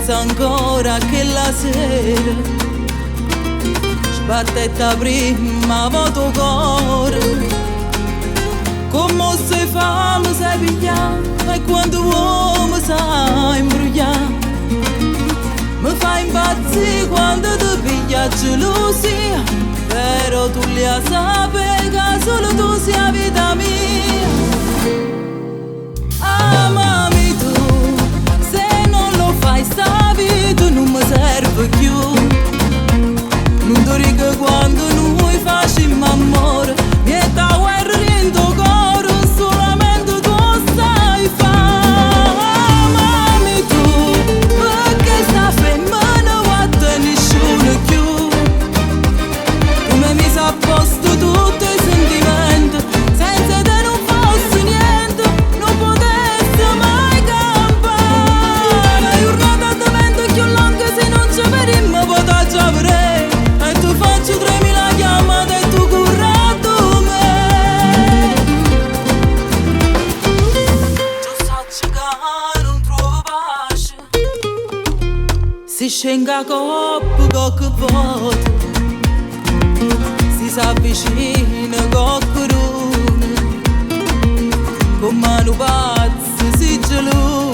penso ancora che la sera sbattetta prima voto cuore, come se fame sai pigliare e quando uomo sa imbrugliare. Mi fa impazzire quando ti piglia gelosia, però tu li sapevi che solo tu sia vita mia. Amami tu, se non lo fai sta vita non mi serve più. Non ti ricordo quando noi facciamo amore, niente guerra in tuo cuore, solamente tu sai fare. Amami tu, perché sta femmina guarda nessuno più. Tu mi hai messo a posto tutti i sentimenti, senza te non fosse niente, non potessi mai campare. La giornata diventa più lunga se non ci vedremo, potrà già vedere. E tu faccio 3000 chiamate e tu currato me. Tu sai che non trovo pace, si scenga coppa qualche volta, si avvicina qualcuno, con mano pazza si gelosa.